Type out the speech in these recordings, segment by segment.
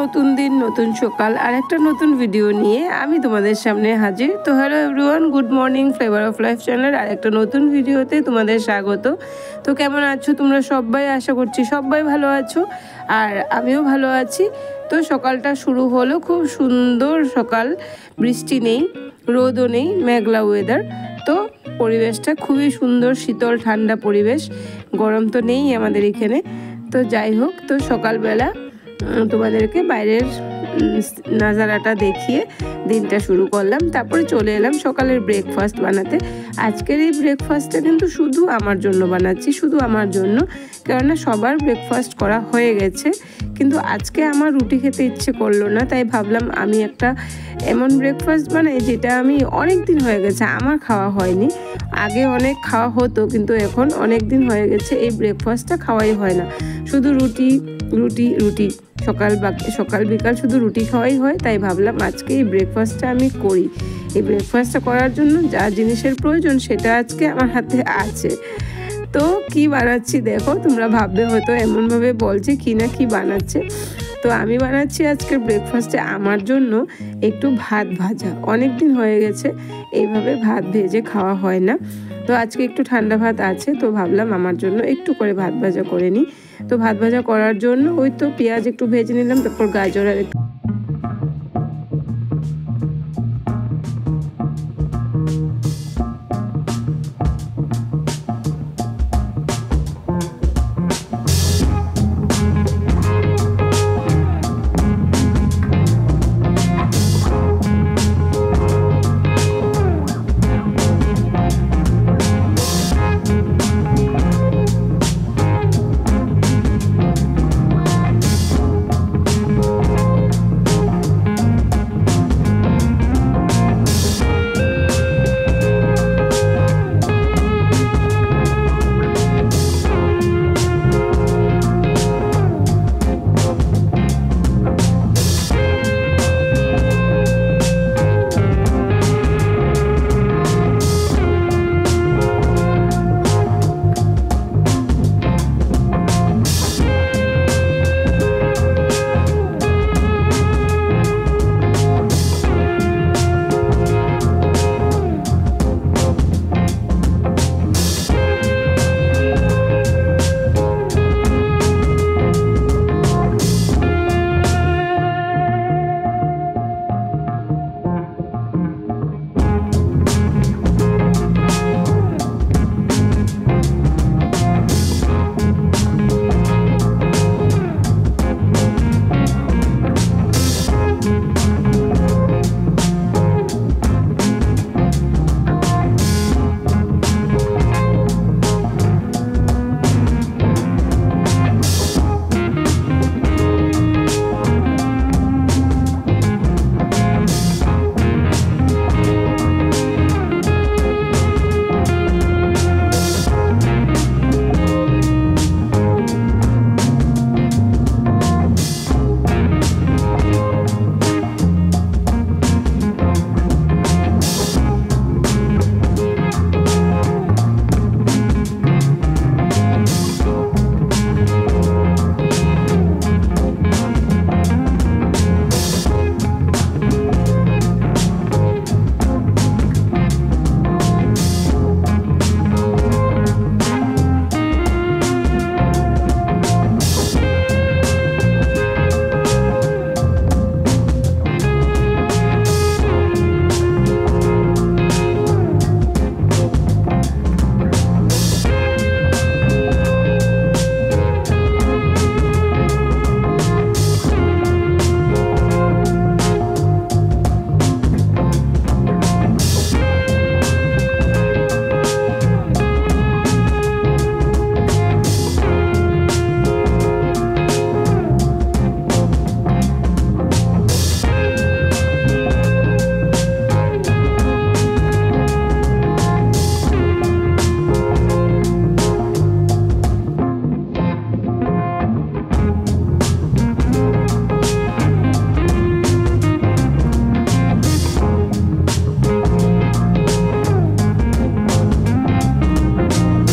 নতুন দিন, নতুন সকাল আর একটা নতুন ভিডিও নিয়ে আমি তোমাদের সামনে হাজির। তো hello everyone, good morning. Flavour of life চ্যানেলের আর একটা নতুন ভিডিওতে তোমাদের স্বাগত। তো কেমন আছো তোমরা সবাই? আশা করছি সবাই ভালো আছো আর আমিও ভালো আছি। তো সকালটা শুরু হলো, খুব সুন্দর সকাল, বৃষ্টি নেই, রোদও নেই, মেঘলা ওয়েদার। তো পরিবেশটা খুবই সুন্দর, শীতল ঠান্ডা পরিবেশ, গরম তো নেই আমাদের এখানে। তো যাই হোক, তো সকালবেলা তোমাদেরকে বাইরের নাজারাটা দেখিয়ে দিনটা শুরু করলাম। তারপরে চলে এলাম সকালের ব্রেকফাস্ট বানাতে। আজকের এই ব্রেকফাস্টটা কিন্তু শুধু আমার জন্য বানাচ্ছি, শুধু আমার জন্য, কেননা সবার ব্রেকফাস্ট করা হয়ে গেছে। কিন্তু আজকে আমার রুটি খেতে ইচ্ছে করলো না, তাই ভাবলাম আমি একটা এমন ব্রেকফাস্ট বানাই যেটা আমি অনেক দিন হয়ে গেছে আমার খাওয়া হয়নি। আগে অনেক খাওয়া হতো, কিন্তু এখন অনেক দিন হয়ে গেছে এই ব্রেকফাস্টটা খাওয়াই হয় না। শুধু রুটি রুটি রুটি, সকাল বিকাল শুধু রুটি খাওয়াই হয়। তাই ভাবলাম আজকে এই ব্রেকফাস্টটা আমি করি। এই ব্রেকফাস্টটা করার জন্য যা জিনিসের প্রয়োজন সেটা আজকে আমার হাতে আছে। তো কি বানাচ্ছি দেখো, তোমরা ভাববে হয়তো এমনভাবে বলছে কি না কি বানাচ্ছে। তো আমি বানাচ্ছি আজকের ব্রেকফাস্টে আমার জন্য একটু ভাত ভাজা। অনেক দিন হয়ে গেছে এইভাবে ভাত ভেজে খাওয়া হয় না। তো আজকে একটু ঠান্ডা ভাত আছে, তো ভাবলাম আমার জন্য একটু করে ভাত ভাজা করে নিই। তো ভাত ভাজা করার জন্য ওই তো পেঁয়াজ একটু ভেজে নিলাম, তারপর গাজর আর একটু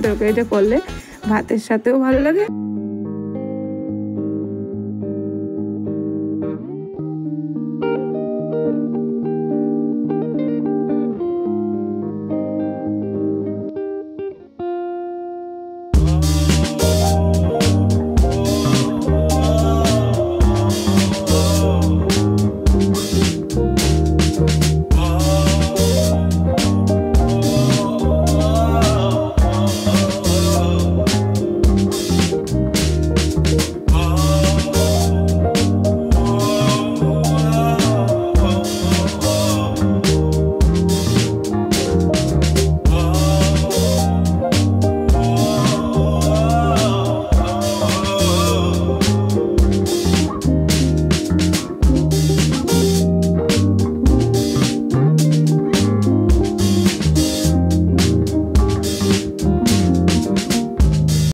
তরকারিটা করলে ভাতের সাথেও ভালো লাগে।